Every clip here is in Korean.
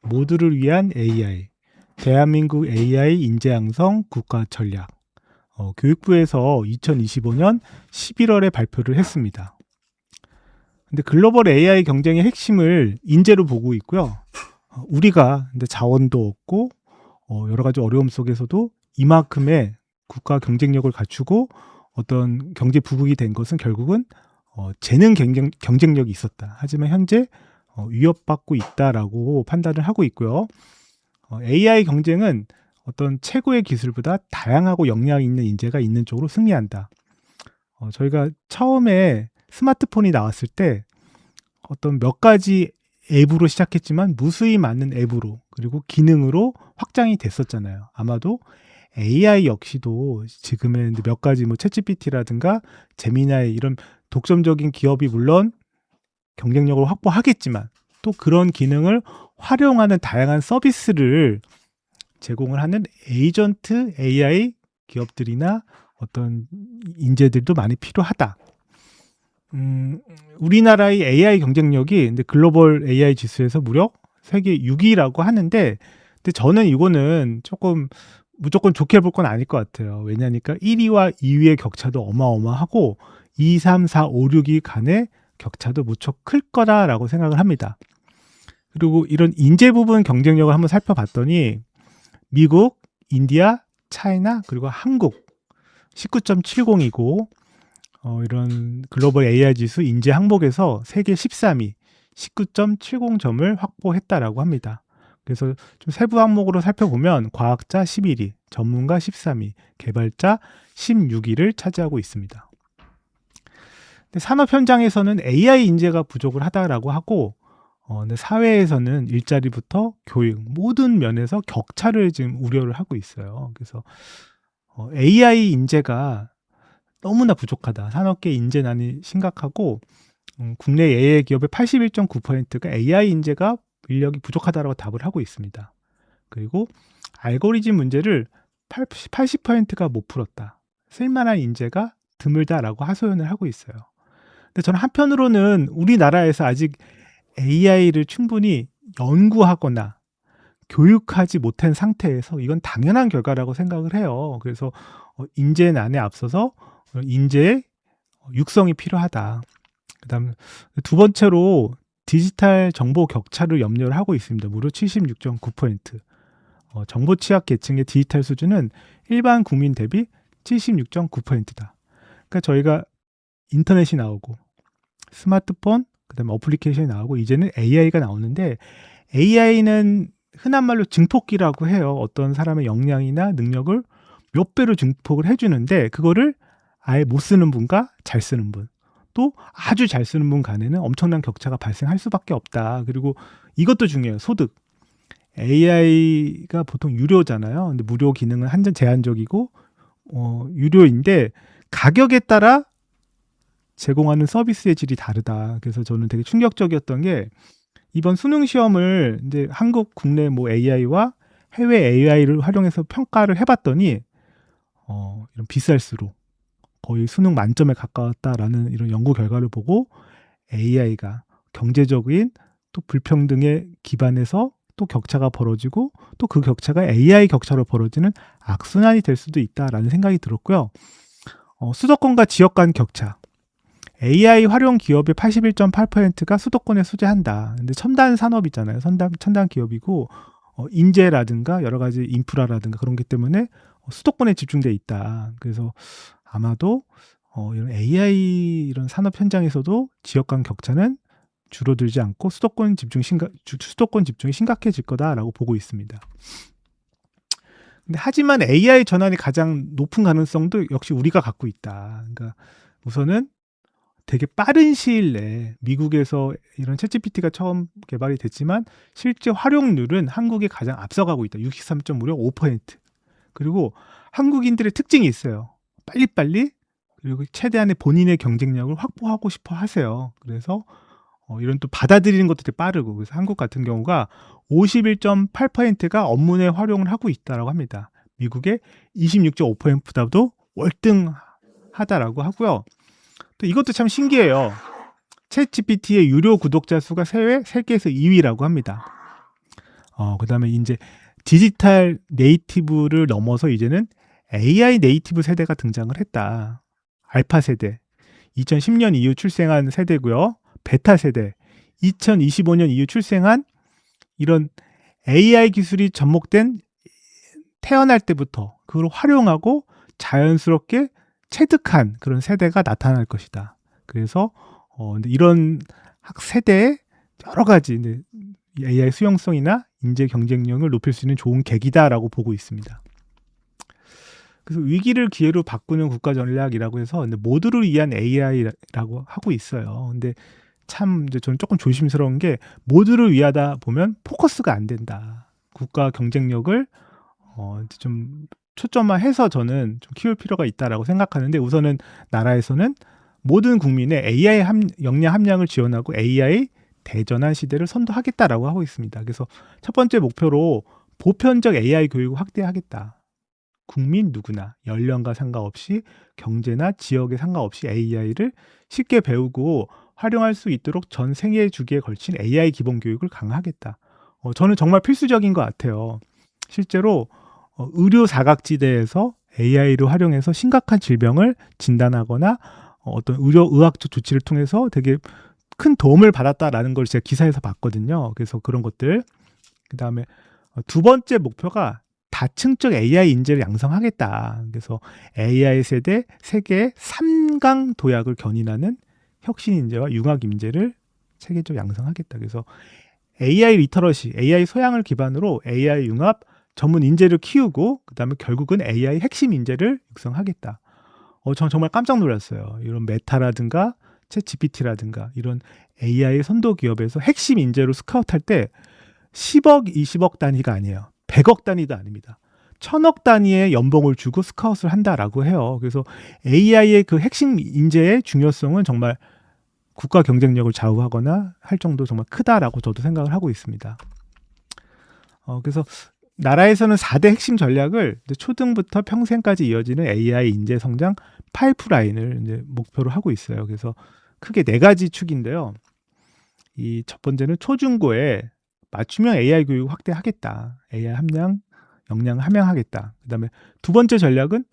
모두를 위한 AI, 대한민국 AI 인재 양성 국가 전략. 교육부에서 2025년 11월에 발표를 했습니다. 근데 글로벌 AI 경쟁의 핵심을 인재로 보고 있고요. 우리가 근데 자원도 없고 여러 가지 어려움 속에서도 이만큼의 국가 경쟁력을 갖추고 어떤 경제 부국이 된 것은 결국은 재능 경쟁력이 있었다. 하지만 현재 위협받고 있다라고 판단을 하고 있고요. AI 경쟁은 어떤 최고의 기술보다 다양하고 역량 있는 인재가 있는 쪽으로 승리한다. 저희가 처음에 스마트폰이 나왔을 때 어떤 몇 가지 앱으로 시작했지만 무수히 많은 앱으로 그리고 기능으로 확장이 됐었잖아요. 아마도 AI 역시도 지금의 몇 가지 챗GPT라든가 제미나이 이런 독점적인 기업이 물론 경쟁력을 확보하겠지만 또 그런 기능을 활용하는 다양한 서비스를 제공을 하는 에이전트 AI 기업들이나 어떤 인재들도 많이 필요하다. 우리나라의 AI 경쟁력이 근데 글로벌 AI 지수에서 무려 세계 6위라고 하는데, 근데 저는 이거는 조금 무조건 좋게 볼 건 아닐 것 같아요. 왜냐니까 1위와 2위의 격차도 어마어마하고 2, 3, 4, 5, 6위 간의 격차도 무척 클 거다라고 생각을 합니다. 그리고 이런 인재 부분 경쟁력을 한번 살펴봤더니 미국, 인디아, 차이나 그리고 한국 19.70이고 이런 글로벌 AI 지수 인재 항목에서 세계 13위 19.70점을 확보했다라고 합니다. 그래서 좀 세부 항목으로 살펴보면 과학자 11위, 전문가 13위, 개발자 16위를 차지하고 있습니다. 근데 산업 현장에서는 AI 인재가 부족을 하다라고 하고 근데 사회에서는 일자리부터 교육 모든 면에서 격차를 지금 우려를 하고 있어요. 그래서 AI 인재가 너무나 부족하다. 산업계 인재난이 심각하고 국내 AI 기업의 81.9%가 AI 인재가 인력이 부족하다라고 답을 하고 있습니다. 그리고 알고리즘 문제를 80%가 못 풀었다. 쓸만한 인재가 드물다라고 하소연을 하고 있어요. 근데 저는 한편으로는 우리나라에서 아직 AI를 충분히 연구하거나 교육하지 못한 상태에서 이건 당연한 결과라고 생각을 해요. 그래서 인재난에 앞서서 인재의 육성이 필요하다. 그다음 두 번째로 디지털 정보 격차를 염려를 하고 있습니다. 무려 76.9%. 정보 취약 계층의 디지털 수준은 일반 국민 대비 76.9%다. 그러니까 저희가 인터넷이 나오고 스마트폰, 그다음에 어플리케이션이 나오고 이제는 AI가 나오는데 AI는 흔한 말로 증폭기라고 해요. 어떤 사람의 역량이나 능력을 몇 배로 증폭을 해주는데 그거를 아예 못 쓰는 분과 잘 쓰는 분, 또 아주 잘 쓰는 분 간에는 엄청난 격차가 발생할 수밖에 없다. 그리고 이것도 중요해요. 소득. AI가 보통 유료잖아요. 근데 무료 기능은 한정 제한적이고 유료인데 가격에 따라 제공하는 서비스의 질이 다르다. 그래서 저는 되게 충격적이었던 게 이번 수능 시험을 이제 한국 국내 AI와 해외 AI를 활용해서 평가를 해봤더니 이런 비쌀수록 거의 수능 만점에 가까웠다라는 이런 연구 결과를 보고 AI가 경제적인 또 불평등에 기반해서 또 격차가 벌어지고 또 그 격차가 AI 격차로 벌어지는 악순환이 될 수도 있다라는 생각이 들었고요. 수도권과 지역 간 격차. AI 활용 기업의 81.8%가 수도권에 소재한다. 근데 첨단 산업이잖아요. 첨단 기업이고 인재라든가 여러 가지 인프라라든가 그런 게 때문에 수도권에 집중돼 있다. 그래서 아마도 이런 AI 이런 산업 현장에서도 지역 간 격차는 줄어들지 않고 수도권 집중이 심각해질 거다라고 보고 있습니다. 근데 하지만 AI 전환이 가장 높은 가능성도 역시 우리가 갖고 있다. 그러니까 우선은 되게 빠른 시일 내에 미국에서 이런 챗GPT가 처음 개발이 됐지만 실제 활용률은 한국이 가장 앞서가고 있다. 63.5%. 그리고 한국인들의 특징이 있어요. 빨리빨리 그리고 최대한의 본인의 경쟁력을 확보하고 싶어 하세요. 그래서 이런 또 받아들이는 것도 되게 빠르고 그래서 한국 같은 경우가 51.8%가 업무 내 활용을 하고 있다라고 합니다. 미국의 26.5%보다도 월등하다라고 하고요. 또 이것도 참 신기해요. 챗GPT의 유료 구독자 수가 세계에서 2위라고 합니다. 그다음에 인제 디지털 네이티브를 넘어서 이제는 AI 네이티브 세대가 등장을 했다. 알파 세대, 2010년 이후 출생한 세대고요. 베타 세대, 2025년 이후 출생한 이런 AI 기술이 접목된 태어날 때부터 그걸 활용하고 자연스럽게 체득한 그런 세대가 나타날 것이다. 그래서 근데 이런 세대의 여러 가지 이제 AI 수용성이나 인재 경쟁력을 높일 수 있는 좋은 계기다라고 보고 있습니다. 그래서 위기를 기회로 바꾸는 국가 전략이라고 해서 근데 모두를 위한 AI라고 하고 있어요. 근데 참 이제 저는 조금 조심스러운 게 모두를 위하다 보면 포커스가 안 된다. 국가 경쟁력을 좀 초점화해서 저는 좀 키울 필요가 있다라고 생각하는데 우선은 나라에서는 모든 국민의 AI 역량 함량을 지원하고 AI 대전환 시대를 선도하겠다라고 하고 있습니다. 그래서 첫 번째 목표로 보편적 AI 교육을 확대하겠다. 국민 누구나 연령과 상관없이 경제나 지역에 상관없이 AI를 쉽게 배우고 활용할 수 있도록 전 생애 주기에 걸친 AI 기본 교육을 강화하겠다. 저는 정말 필수적인 것 같아요. 실제로 의료 사각지대에서 AI를 활용해서 심각한 질병을 진단하거나 어떤 의학적 조치를 통해서 되게 큰 도움을 받았다라는 걸 제가 기사에서 봤거든요. 그래서 그런 것들. 그다음에 두 번째 목표가 다층적 AI 인재를 양성하겠다. 그래서 AI 세대 세계 3강 도약을 견인하는 혁신 인재와 융합 인재를 체계적으로 양성하겠다. 그래서 AI 리터러시, AI 소양을 기반으로 AI 융합 전문 인재를 키우고 그다음에 결국은 AI 핵심 인재를 육성하겠다. 전 정말 깜짝 놀랐어요. 이런 메타라든가 챗 GPT라든가 이런 AI 선도 기업에서 핵심 인재로 스카우트할 때 10억, 20억 단위가 아니에요. 100억 단위도 아닙니다. 1000억 단위의 연봉을 주고 스카웃을 한다라고 해요. 그래서 AI의 그 핵심 인재의 중요성은 정말 국가 경쟁력을 좌우하거나 할 정도 정말 크다라고 저도 생각을 하고 있습니다. 그래서 나라에서는 4대 핵심 전략을 초등부터 평생까지 이어지는 AI 인재 성장 파이프라인을 이제 목표로 하고 있어요. 그래서 크게 4가지 축인데요. 이 첫 번째는 초중고에 맞춤형 AI 교육 확대하겠다. AI 역량을 함양하겠다. 그다음에 두 번째 전략은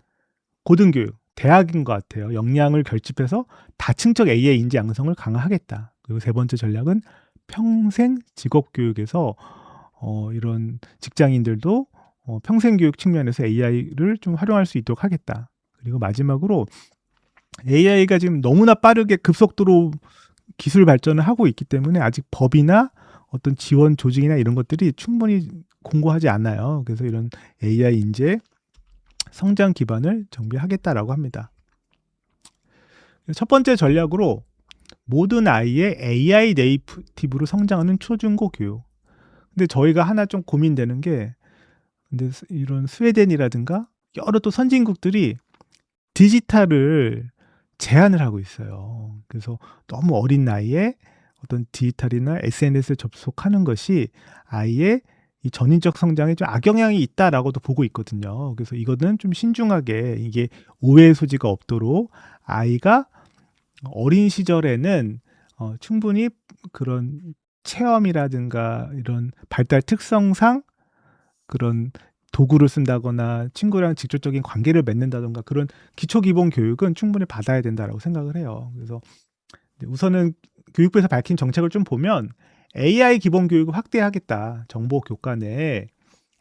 고등교육, 대학인 것 같아요. 역량을 결집해서 다층적 AI 인재 양성을 강화하겠다. 그리고 세 번째 전략은 평생 직업교육에서 이런 직장인들도 평생교육 측면에서 AI를 좀 활용할 수 있도록 하겠다. 그리고 마지막으로 AI가 지금 너무나 빠르게 급속도로 기술 발전을 하고 있기 때문에 아직 법이나 어떤 지원 조직이나 이런 것들이 충분히 공고하지 않아요. 그래서 이런 AI 인재 성장 기반을 정비하겠다라고 합니다. 첫 번째 전략으로 모든 아이의 AI 네이티브로 성장하는 초중고 교육. 근데 저희가 하나 좀 고민되는 게 근데 이런 스웨덴이라든가 여러 또 선진국들이 디지털을 제한을 하고 있어요. 그래서 너무 어린 나이에 어떤 디지털이나 SNS에 접속하는 것이 아이의 이 전인적 성장에 좀 악영향이 있다라고도 보고 있거든요. 그래서 이거는 좀 신중하게 이게 오해의 소지가 없도록 아이가 어린 시절에는 충분히 그런 체험이라든가 이런 발달 특성상 그런 도구를 쓴다거나 친구랑 직접적인 관계를 맺는다던가 그런 기초 기본 교육은 충분히 받아야 된다라고 생각을 해요. 그래서 우선은 교육부에서 밝힌 정책을 좀 보면 AI 기본 교육을 확대하겠다. 정보 교과 내에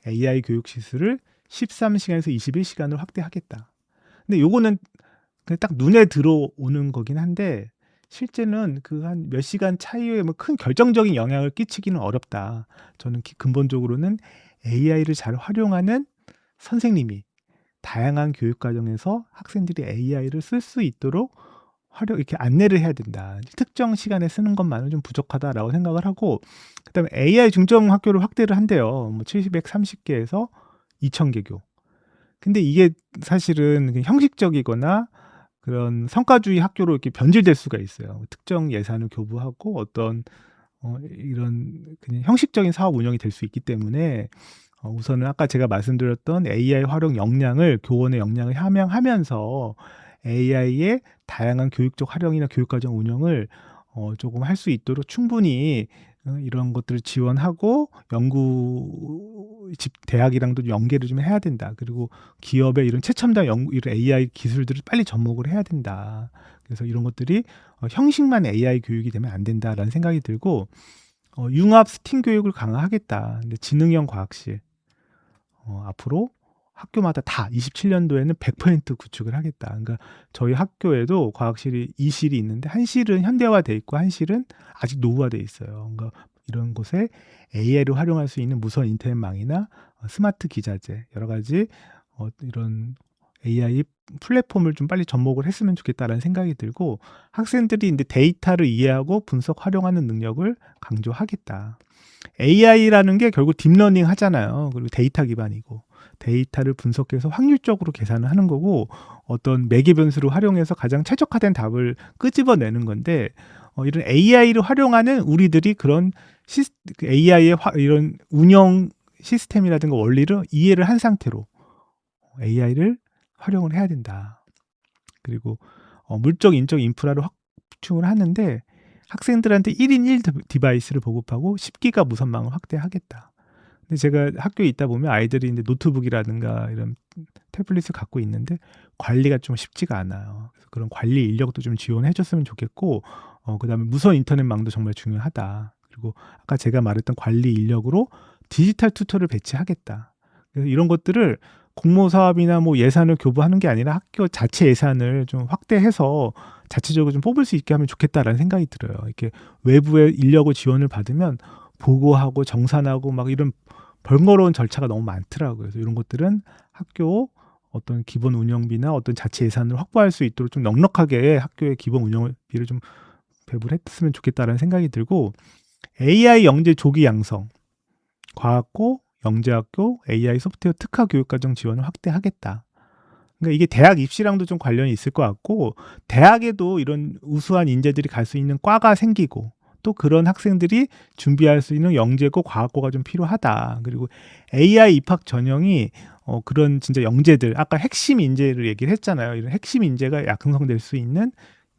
AI 교육 시술을 13시간에서 21시간을 확대하겠다. 근데 요거는 그냥 딱 눈에 들어오는 거긴 한데 실제는 그 한 몇 시간 차이에 뭐 큰 결정적인 영향을 끼치기는 어렵다. 저는 근본적으로는 AI를 잘 활용하는 선생님이 다양한 교육 과정에서 학생들이 AI를 쓸 수 있도록 이렇게 안내를 해야 된다. 특정 시간에 쓰는 것만은 좀 부족하다라고 생각을 하고 그다음에 AI 중점 학교를 확대를 한대요. 뭐 730개에서 2000개교. 근데 이게 사실은 형식적이거나 그런 성과주의 학교로 이렇게 변질될 수가 있어요. 특정 예산을 교부하고 어떤 이런 그냥 형식적인 사업 운영이 될 수 있기 때문에 우선은 아까 제가 말씀드렸던 AI 활용 역량을 교원의 역량을 함양하면서 AI의 다양한 교육적 활용이나 교육과정 운영을 조금 할 수 있도록 충분히 이런 것들을 지원하고 대학이랑도 연계를 좀 해야 된다. 그리고 기업의 이런 최첨단 이런 AI 기술들을 빨리 접목을 해야 된다. 그래서 이런 것들이 형식만 AI 교육이 되면 안 된다라는 생각이 들고, 융합 스팀 교육을 강화하겠다. 근데 지능형 과학실 앞으로 학교마다 다 27년도에는 100% 구축을 하겠다. 그러니까 저희 학교에도 과학실이 2실이 있는데, 한 실은 현대화돼 있고 한 실은 아직 노후화돼 있어요. 그러니까 이런 곳에 AI를 활용할 수 있는 무선 인터넷망이나 스마트 기자재, 여러 가지 이런 AI 플랫폼을 좀 빨리 접목을 했으면 좋겠다라는 생각이 들고, 학생들이 이제 데이터를 이해하고 분석, 활용하는 능력을 강조하겠다. AI라는 게 결국 딥러닝 하잖아요. 그리고 데이터 기반이고, 데이터를 분석해서 확률적으로 계산을 하는 거고, 어떤 매개 변수를 활용해서 가장 최적화된 답을 끄집어내는 건데, 이런 AI를 활용하는 우리들이 그런 AI의 이런 운영 시스템이라든가 원리를 이해를 한 상태로 AI를 활용을 해야 된다. 그리고 물적, 인적 인프라를 확충을 하는데, 학생들한테 1인 1 디바이스를 보급하고 10기가 무선망을 확대하겠다. 근데 제가 학교에 있다 보면 아이들이 이제 노트북이라든가 이런 태블릿을 갖고 있는데 관리가 좀 쉽지가 않아요. 그래서 그런 관리 인력도 좀 지원해 줬으면 좋겠고, 그다음에 무선 인터넷망도 정말 중요하다. 그리고 아까 제가 말했던 관리 인력으로 디지털 튜터를 배치하겠다. 그래서 이런 것들을 공모 사업이나 뭐 예산을 교부하는 게 아니라 학교 자체 예산을 좀 확대해서 자체적으로 좀 뽑을 수 있게 하면 좋겠다라는 생각이 들어요. 이렇게 외부의 인력을 지원을 받으면 보고하고 정산하고 막 이런 번거로운 절차가 너무 많더라고요. 그래서 이런 것들은 학교 어떤 기본 운영비나 어떤 자체 예산을 확보할 수 있도록 좀 넉넉하게 학교의 기본 운영비를 좀 배분을 했으면 좋겠다라는 생각이 들고, AI 영재 조기 양성, 과학고, 영재학교, AI 소프트웨어 특화 교육과정 지원을 확대하겠다. 그러니까 이게 대학 입시랑도 좀 관련이 있을 것 같고, 대학에도 이런 우수한 인재들이 갈 수 있는 과가 생기고, 또 그런 학생들이 준비할 수 있는 영재고 과학고가 좀 필요하다. 그리고 AI 입학 전형이 그런 진짜 영재들, 아까 핵심 인재를 얘기를 했잖아요. 이런 핵심 인재가 양성될 수 있는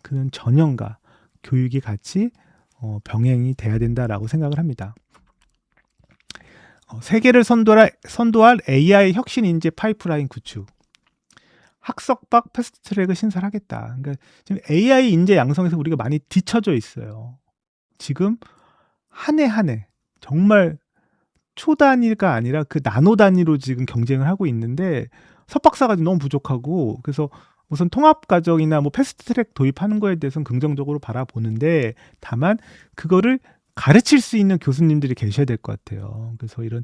그런 전형과 교육이 같이 병행이 돼야 된다라고 생각을 합니다. 세계를 선도할 AI 혁신 인재 파이프라인 구축. 학석박 패스트트랙을 신설하겠다. 그러니까 지금 AI 인재 양성에서 우리가 많이 뒤처져 있어요. 지금 한 해 한 해 정말 초 단위가 아니라 그 나노 단위로 지금 경쟁을 하고 있는데, 석박사가 너무 부족하고, 그래서 우선 통합 과정이나 뭐 패스트트랙 도입하는 거에 대해서는 긍정적으로 바라보는데, 다만 그거를 가르칠 수 있는 교수님들이 계셔야 될 것 같아요. 그래서 이런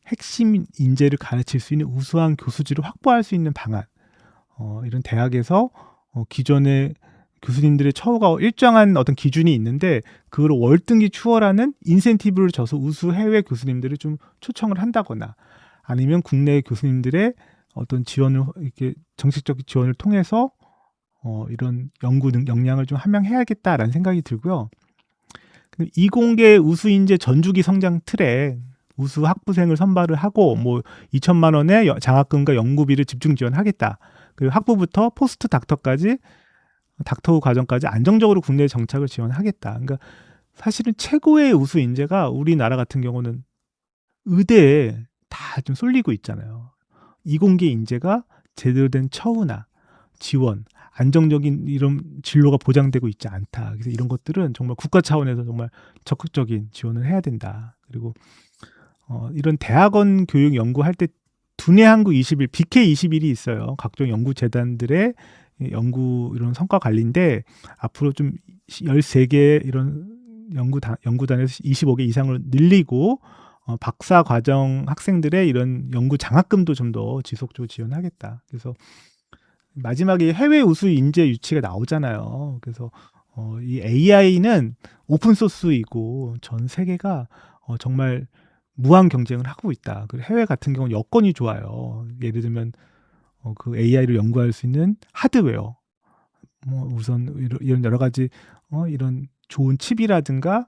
핵심 인재를 가르칠 수 있는 우수한 교수진을 확보할 수 있는 방안, 이런 대학에서 기존의 교수님들의 처우가 일정한 어떤 기준이 있는데 그걸 월등히 추월하는 인센티브를 줘서 우수 해외 교수님들을 좀 초청을 한다거나, 아니면 국내 교수님들의 어떤 지원을, 이렇게 정책적 지원을 통해서 이런 연구 역량을 좀 함양해야겠다라는 생각이 들고요. 이공계 우수 인재 전주기 성장 트랙, 우수 학부생을 선발을 하고 뭐 2천만 원의 장학금과 연구비를 집중 지원하겠다. 그리고 학부부터 포스트 닥터까지, 닥터 과정까지 안정적으로 국내 정착을 지원하겠다. 그러니까 사실은 최고의 우수 인재가 우리나라 같은 경우는 의대에 다 좀 쏠리고 있잖아요. 이공계 인재가 제대로 된 처우나 지원, 안정적인 이런 진로가 보장되고 있지 않다. 그래서 이런 것들은 정말 국가 차원에서 정말 적극적인 지원을 해야 된다. 그리고 이런 대학원 교육 연구할 때 두뇌 한국 21, BK 21이 있어요. 각종 연구 재단들의 연구 이런 성과 관리인데, 앞으로 좀 13개 이런 연구단에서 25개 이상을 늘리고, 박사 과정 학생들의 이런 연구 장학금도 좀 더 지속적으로 지원하겠다. 그래서 마지막에 해외 우수 인재 유치가 나오잖아요. 그래서 이 AI는 오픈 소스이고 전 세계가 정말 무한 경쟁을 하고 있다. 그리고 해외 같은 경우는 여건이 좋아요. 예를 들면 그 AI를 연구할 수 있는 하드웨어, 뭐 우선 이런 여러 가지 이런 좋은 칩이라든가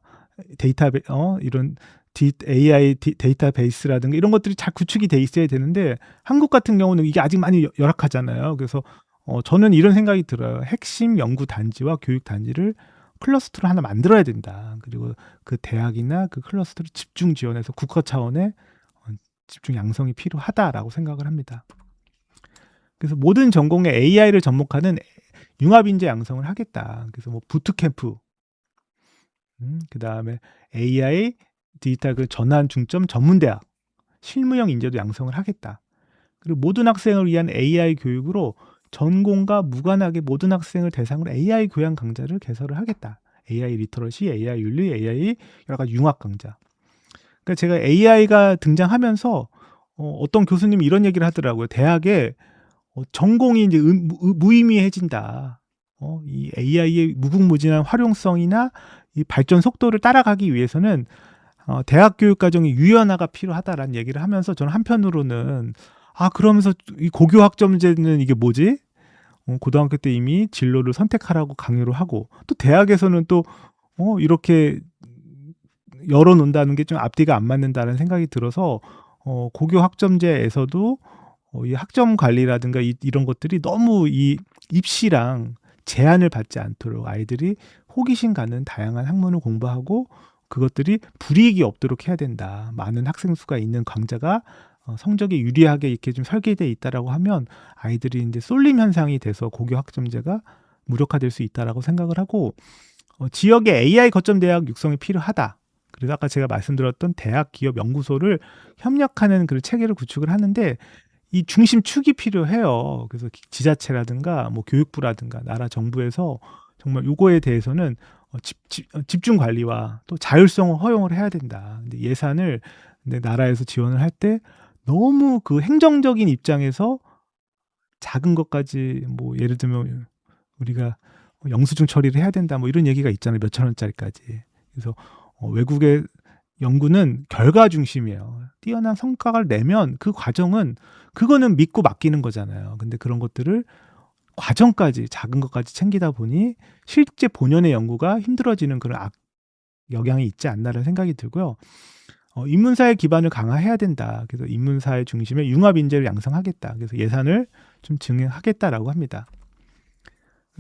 이런 AI 데이터베이스라든가 이런 것들이 잘 구축이 돼 있어야 되는데, 한국 같은 경우는 이게 아직 많이 열악하잖아요. 그래서 저는 이런 생각이 들어요. 핵심 연구 단지와 교육 단지를 클러스터를 하나 만들어야 된다. 그리고 그 대학이나 그 클러스터를 집중 지원해서 국가 차원의 집중 양성이 필요하다라고 생각을 합니다. 그래서 모든 전공에 AI를 접목하는 융합인재 양성을 하겠다. 그래서 뭐 부트캠프, 그 다음에 AI 디지털 그 전환 중점 전문대학, 실무형 인재도 양성을 하겠다. 그리고 모든 학생을 위한 AI 교육으로 전공과 무관하게 모든 학생을 대상으로 AI 교양 강좌를 개설을 하겠다. AI 리터러시, AI 윤리, AI 여러 가지 융합 강좌. 그러니까 제가 AI가 등장하면서 어떤 교수님이 이런 얘기를 하더라고요. 대학에 전공이 이제 무의미해진다. 이 AI의 무궁무진한 활용성이나 이 발전 속도를 따라가기 위해서는 대학 교육 과정의 유연화가 필요하다라는 얘기를 하면서 저는 한편으로는 그러면서 이 고교 학점제는 이게 뭐지? 고등학교 때 이미 진로를 선택하라고 강요를 하고 또 대학에서는 또 이렇게 열어놓는다는 게 좀 앞뒤가 안 맞는다는 생각이 들어서 고교 학점제에서도 이 학점 관리라든가 이런 것들이 너무 이 입시랑 제한을 받지 않도록 아이들이 호기심 가는 다양한 학문을 공부하고 그것들이 불이익이 없도록 해야 된다. 많은 학생 수가 있는 강좌가 성적에 유리하게 이렇게 좀 설계되어 있다라고 하면 아이들이 이제 쏠림 현상이 돼서 고교 학점제가 무력화될 수 있다라고 생각을 하고 지역에 AI 거점 대학 육성이 필요하다. 그래서 아까 제가 말씀드렸던 대학 기업 연구소를 협력하는 그 체계를 구축을 하는데 이 중심축이 필요해요. 그래서 지자체라든가 뭐 교육부라든가 나라 정부에서 정말 요거에 대해서는 집중 관리와 또 자율성을 허용을 해야 된다. 근데 예산을 나라에서 지원을 할 때 너무 그 행정적인 입장에서 작은 것까지 뭐 예를 들면 우리가 영수증 처리를 해야 된다 뭐 이런 얘기가 있잖아요. 몇천 원짜리까지. 그래서 외국의 연구는 결과 중심이에요. 뛰어난 성과를 내면 그 과정은 그거는 믿고 맡기는 거잖아요. 근데 그런 것들을 과정까지 작은 것까지 챙기다 보니 실제 본연의 연구가 힘들어지는 그런 영향이 있지 않나라는 생각이 들고요. 인문사회 기반을 강화해야 된다. 그래서 인문사회 중심의 융합 인재를 양성하겠다. 그래서 예산을 좀 증액하겠다라고 합니다.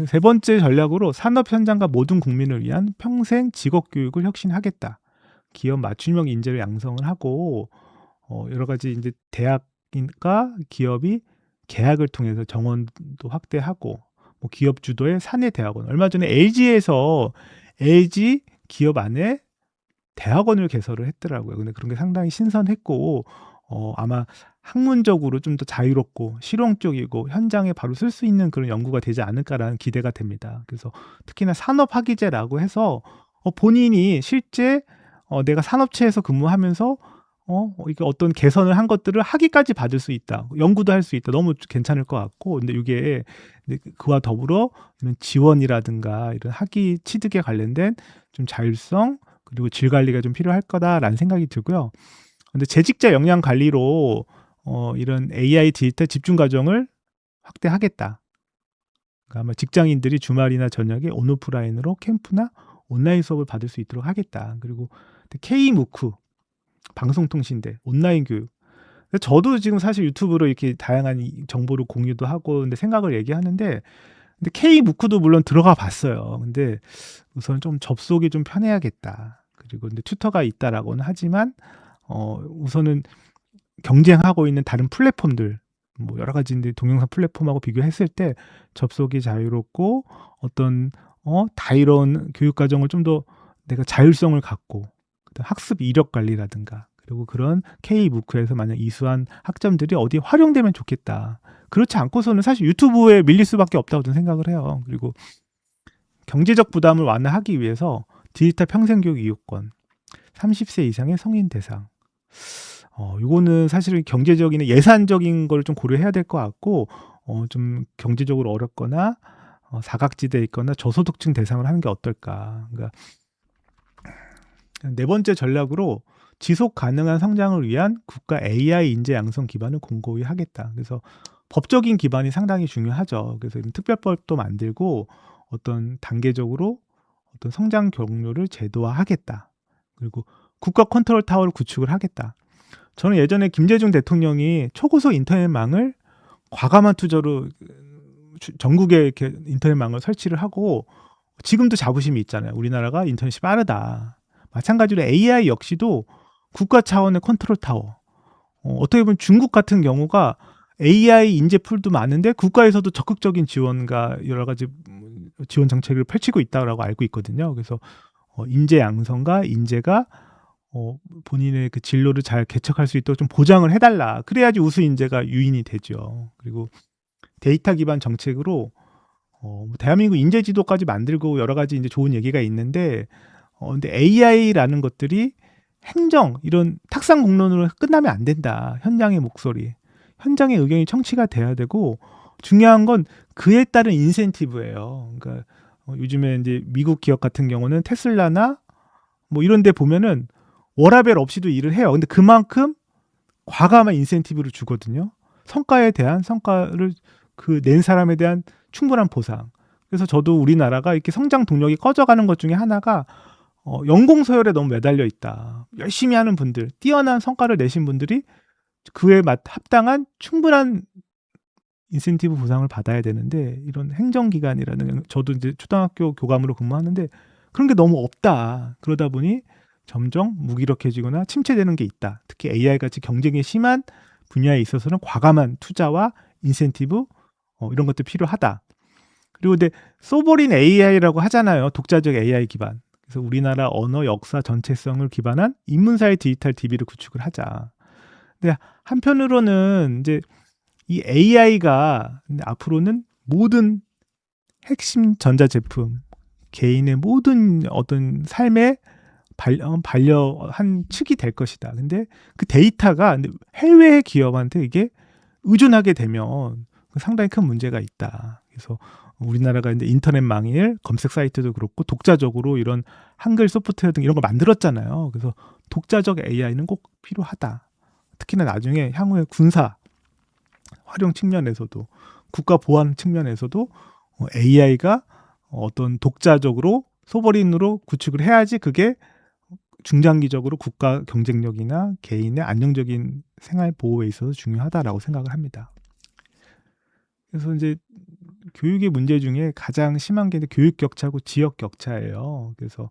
세 번째 전략으로 산업 현장과 모든 국민을 위한 평생 직업 교육을 혁신하겠다. 기업 맞춤형 인재를 양성을 하고 여러 가지 이제 대학과 기업이 계약을 통해서 정원도 확대하고 뭐 기업 주도의 사내 대학원. 얼마 전에 LG에서 LG 기업 안에 대학원을 개설을 했더라고요. 근데 그런 게 상당히 신선했고 아마 학문적으로 좀 더 자유롭고 실용적이고 현장에 바로 쓸 수 있는 그런 연구가 되지 않을까라는 기대가 됩니다. 그래서 특히나 산업학위제라고 해서 본인이 실제 내가 산업체에서 근무하면서 이게 어떤 개선을 한 것들을 학위까지 받을 수 있다. 연구도 할 수 있다. 너무 괜찮을 것 같고 근데 이게 그와 더불어 이런 지원이라든가 이런 학위 취득에 관련된 좀 자율성 그리고 질 관리가 좀 필요할 거다라는 생각이 들고요. 근데 재직자 역량 관리로 이런 AI 디지털 집중 과정을 확대하겠다. 그러니까 아마 직장인들이 주말이나 저녁에 온오프라인으로 캠프나 온라인 수업을 받을 수 있도록 하겠다. 그리고 K무크 방송통신대 온라인 교육. 저도 지금 사실 유튜브로 이렇게 다양한 정보를 공유도 하고 근데 생각을 얘기하는데 근데 K무크도 물론 들어가 봤어요. 근데 우선 좀 접속이 좀 편해야겠다. 그리고 근데 튜터가 있다라고는 하지만 우선은 경쟁하고 있는 다른 플랫폼들 뭐 여러 가지 동영상 플랫폼하고 비교했을 때 접속이 자유롭고 어떤 다이런 교육 과정을 좀 더 내가 자율성을 갖고 학습 이력 관리라든가 그리고 그런 K무크에서 만약 이수한 학점들이 어디에 활용되면 좋겠다. 그렇지 않고서는 사실 유튜브에 밀릴 수밖에 없다고 저는 생각을 해요. 그리고 경제적 부담을 완화하기 위해서 디지털 평생교육 이용권 30세 이상의 성인 대상 이거는 사실은 경제적인 예산적인 걸 좀 고려해야 될 것 같고 좀 경제적으로 어렵거나 사각지대에 있거나 저소득층 대상을 하는 게 어떨까. 그러니까 네 번째 전략으로 지속 가능한 성장을 위한 국가 AI 인재 양성 기반을 공고히 하겠다. 그래서 법적인 기반이 상당히 중요하죠. 그래서 특별법도 만들고 어떤 단계적으로 어떤 성장 경로를 제도화하겠다. 그리고 국가 컨트롤 타워를 구축을 하겠다. 저는 예전에 김대중 대통령이 초고속 인터넷망을 과감한 투자로 전국에 이렇게 인터넷망을 설치를 하고 지금도 자부심이 있잖아요. 우리나라가 인터넷이 빠르다. 마찬가지로 AI 역시도 국가 차원의 컨트롤 타워. 어떻게 보면 중국 같은 경우가 AI 인재 풀도 많은데 국가에서도 적극적인 지원과 여러 가지 지원 정책을 펼치고 있다고 알고 있거든요. 그래서 인재 양성과 인재가 본인의 그 진로를 잘 개척할 수 있도록 좀 보장을 해달라. 그래야지 우수 인재가 유인이 되죠. 그리고 데이터 기반 정책으로 대한민국 인재 지도까지 만들고 여러 가지 이제 좋은 얘기가 있는데, 근데 AI라는 것들이 행정 이런 탁상 공론으로 끝나면 안 된다. 현장의 목소리, 현장의 의견이 청취가 돼야 되고, 중요한 건 그에 따른 인센티브예요. 그러니까 요즘에 이제 미국 기업 같은 경우는 테슬라나 뭐 이런 데 보면은 워라밸 없이도 일을 해요. 근데 그만큼 과감한 인센티브를 주거든요. 성과에 대한 성과를 그 낸 사람에 대한 충분한 보상. 그래서 저도 우리나라가 이렇게 성장 동력이 꺼져가는 것 중에 하나가 연공 서열에 너무 매달려 있다. 열심히 하는 분들, 뛰어난 성과를 내신 분들이 그에 합당한 충분한 인센티브 보상을 받아야 되는데, 이런 행정기관이라는, 저도 이제 초등학교 교감으로 근무하는데 그런 게 너무 없다. 그러다 보니 점점 무기력해지거나 침체되는 게 있다. 특히 AI-같이 경쟁이 심한 분야에 있어서는 과감한 투자와 인센티브 이런 것도 필요하다. 그리고 근데 소버린 AI라고 하잖아요. 독자적 AI 기반. 그래서 우리나라 언어 역사 전체성을 기반한 인문사회 디지털 DB를 구축을 하자. 근데 한편으로는 이제 이 AI가 앞으로는 모든 핵심 전자제품, 개인의 모든 어떤 삶의 반려한 축이 될 것이다. 근데 그 데이터가 해외 기업한테 이게 의존하게 되면 상당히 큰 문제가 있다. 그래서 우리나라가 이제 인터넷 망일 검색 사이트도 그렇고 독자적으로 이런 한글 소프트웨어 등 이런 걸 만들었잖아요. 그래서 독자적 AI는 꼭 필요하다. 특히나 나중에 향후에 군사 활용 측면에서도, 국가 보안 측면에서도 AI가 어떤 독자적으로 소버린으로 구축을 해야지 그게 중장기적으로 국가 경쟁력이나 개인의 안정적인 생활 보호에 있어서 중요하다라고 생각을 합니다. 그래서 이제 교육의 문제 중에 가장 심한 게 교육 격차고 지역 격차예요. 그래서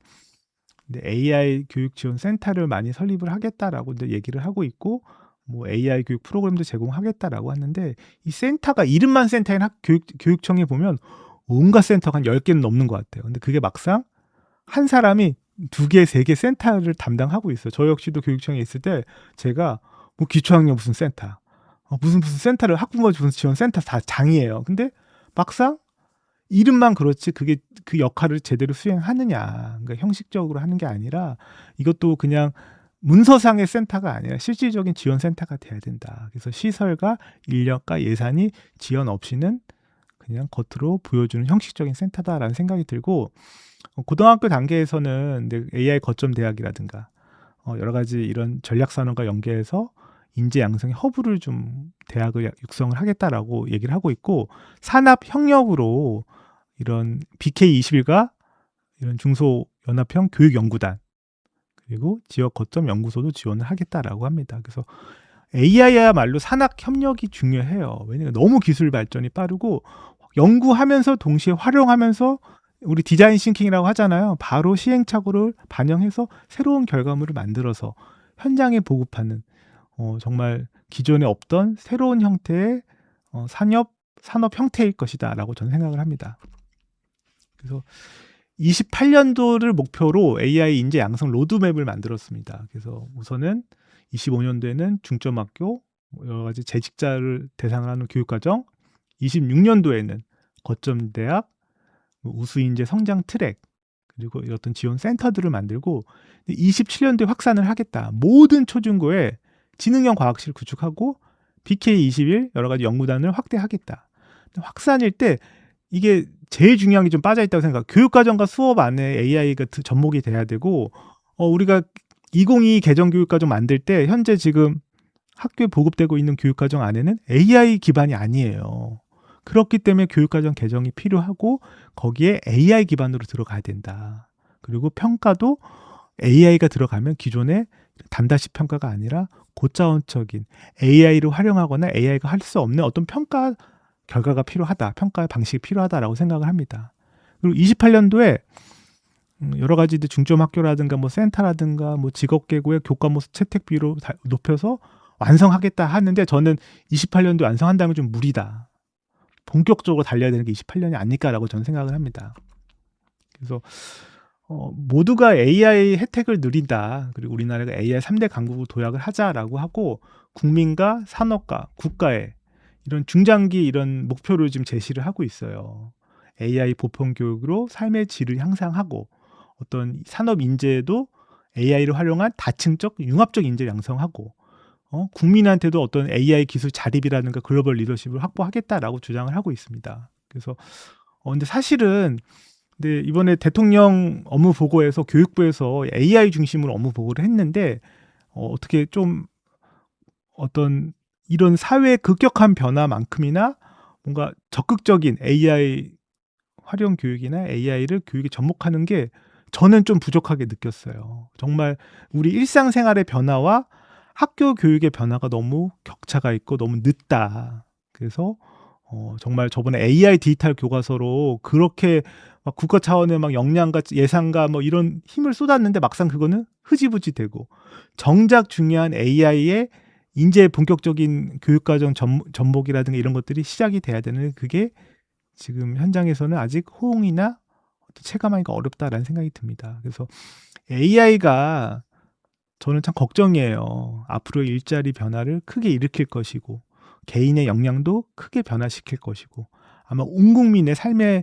AI 교육 지원 센터를 많이 설립을 하겠다라고 이제 얘기를 하고 있고, 뭐 AI 교육 프로그램도 제공하겠다라고 하는데, 이 센터가 이름만 센터인 교육청에 보면 온갖 센터가 한 10개는 넘는 것 같아요. 근데 그게 막상 한 사람이 2개, 3개 센터를 담당하고 있어요. 저 역시도 교육청에 있을 때 제가 뭐 기초학력 무슨 센터, 무슨 센터를, 학부모 지원 센터 다 장이에요. 근데 막상 이름만 그렇지 그게 그 역할을 제대로 수행하느냐, 그러니까 형식적으로 하는 게 아니라 이것도 그냥 문서상의 센터가 아니라 실질적인 지원 센터가 돼야 된다. 그래서 시설과 인력과 예산이 지원 없이는 그냥 겉으로 보여주는 형식적인 센터다라는 생각이 들고, 고등학교 단계에서는 AI 거점 대학이라든가 여러 가지 이런 전략 산업과 연계해서 인재 양성의 허브를 좀 대학을 육성을 하겠다라고 얘기를 하고 있고, 산업 협력으로 이런 BK21과 이런 중소연합형 교육연구단 그리고 지역 거점 연구소도 지원을 하겠다라고 합니다. 그래서 AI야말로 산학 협력이 중요해요. 왜냐하면 너무 기술 발전이 빠르고 연구하면서 동시에 활용하면서 우리 디자인 싱킹이라고 하잖아요. 바로 시행착오를 반영해서 새로운 결과물을 만들어서 현장에 보급하는 정말 기존에 없던 새로운 형태의 산업 형태일 것이다라고 저는 생각을 합니다. 그래서 28년도를 목표로 AI 인재 양성 로드맵을 만들었습니다. 그래서 우선은 25년도에는 중점학교, 여러 가지 재직자를 대상으로 하는 교육과정, 26년도에는 거점 대학, 우수인재 성장 트랙, 그리고 어떤 지원 센터들을 만들고 27년도에 확산을 하겠다. 모든 초중고에 지능형 과학실 구축하고 BK21 여러 가지 연구단을 확대하겠다. 확산일 때 이게 제일 중요한 게 좀 빠져있다고 생각. 교육과정과 수업 안에 AI가 접목이 돼야 되고, 우리가 2022 개정교육과정 만들 때 현재 지금 학교에 보급되고 있는 교육과정 안에는 AI 기반이 아니에요. 그렇기 때문에 교육과정 개정이 필요하고 거기에 AI 기반으로 들어가야 된다. 그리고 평가도 AI가 들어가면 기존의 단다시 평가가 아니라 고차원적인 AI를 활용하거나 AI가 할 수 없는 어떤 평가 결과가 필요하다. 평가의 방식이 필요하다라고 생각을 합니다. 그리고 28년도에 여러 가지 이제 중점 학교라든가 뭐 센터라든가 뭐 직업계고의 교과목 채택 비율을 높여서 완성하겠다 하는데 저는 28년도 완성한다면 좀 무리다. 본격적으로 달려야 되는 게 28년이 아닐까라고 저는 생각을 합니다. 그래서 모두가 AI 혜택을 누린다. 그리고 우리나라가 AI 3대 강국으로 도약을 하자라고 하고 국민과 산업과 국가의 이런 중장기 이런 목표를 지금 제시를 하고 있어요. AI 보편 교육으로 삶의 질을 향상하고 어떤 산업 인재도 AI를 활용한 다층적 융합적 인재를 양성하고 국민한테도 어떤 AI 기술 자립이라든가 글로벌 리더십을 확보하겠다라고 주장을 하고 있습니다. 그래서 근데 사실은 근데 이번에 대통령 업무 보고에서 교육부에서 AI 중심으로 업무 보고를 했는데 어떻게 좀 어떤 이런 사회의 급격한 변화만큼이나 뭔가 적극적인 AI 활용 교육이나 AI를 교육에 접목하는 게 저는 좀 부족하게 느꼈어요. 정말 우리 일상생활의 변화와 학교 교육의 변화가 너무 격차가 있고 너무 늦다. 그래서 정말 저번에 AI 디지털 교과서로 그렇게 막 국가 차원의 막 역량과 예산과 뭐 이런 힘을 쏟았는데 막상 그거는 흐지부지 되고 정작 중요한 AI의 인재 본격적인 교육과정 전복이라든가 이런 것들이 시작이 돼야 되는 그게 지금 현장에서는 아직 호응이나 체감하기가 어렵다라는 생각이 듭니다. 그래서 AI가 저는 참 걱정이에요. 앞으로 일자리 변화를 크게 일으킬 것이고 개인의 역량도 크게 변화시킬 것이고 아마 온 국민의 삶의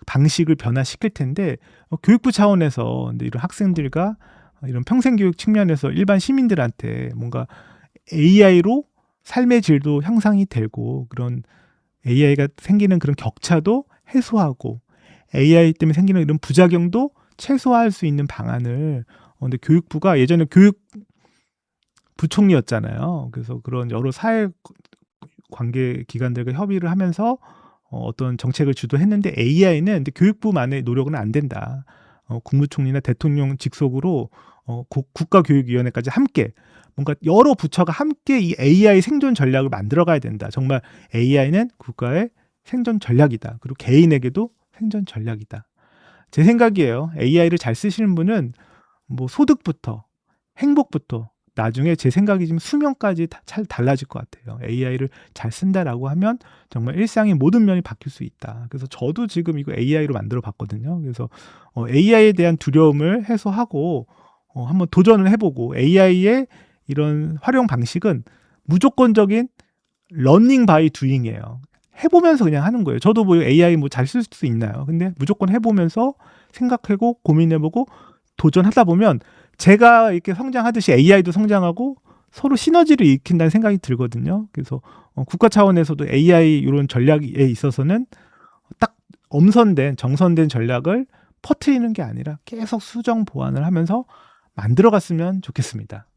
방식을 변화시킬 텐데 교육부 차원에서 이런 학생들과 이런 평생교육 측면에서 일반 시민들한테 뭔가 AI로 삶의 질도 향상이 되고 그런 AI가 생기는 그런 격차도 해소하고 AI 때문에 생기는 이런 부작용도 최소화할 수 있는 방안을 근데 교육부가 예전에 교육부총리였잖아요. 그래서 그런 여러 사회 관계 기관들과 협의를 하면서 어떤 정책을 주도했는데 AI는 근데 교육부만의 노력은 안 된다. 국무총리나 대통령 직속으로 국가교육위원회까지 함께 뭔가 여러 부처가 함께 이 AI 생존 전략을 만들어가야 된다. 정말 AI는 국가의 생존 전략이다. 그리고 개인에게도 생존 전략이다. 제 생각이에요. AI를 잘 쓰시는 분은 뭐 소득부터 행복부터 나중에 제 생각이지만 수명까지 잘 달라질 것 같아요. AI를 잘 쓴다라고 하면 정말 일상의 모든 면이 바뀔 수 있다. 그래서 저도 지금 이거 AI로 만들어 봤거든요. 그래서 AI에 대한 두려움을 해소하고 한번 도전을 해보고 AI의 이런 활용 방식은 무조건적인 러닝 바이 두잉이에요. 해보면서 그냥 하는 거예요. 저도 뭐 AI 뭐 잘 쓸 수 있나요? 근데 무조건 해보면서 생각하고 고민해보고 도전하다 보면 제가 이렇게 성장하듯이 AI도 성장하고 서로 시너지를 익힌다는 생각이 들거든요. 그래서 국가 차원에서도 AI 이런 전략에 있어서는 딱 정선된 전략을 퍼트리는 게 아니라 계속 수정 보완을 하면서 만들어갔으면 좋겠습니다.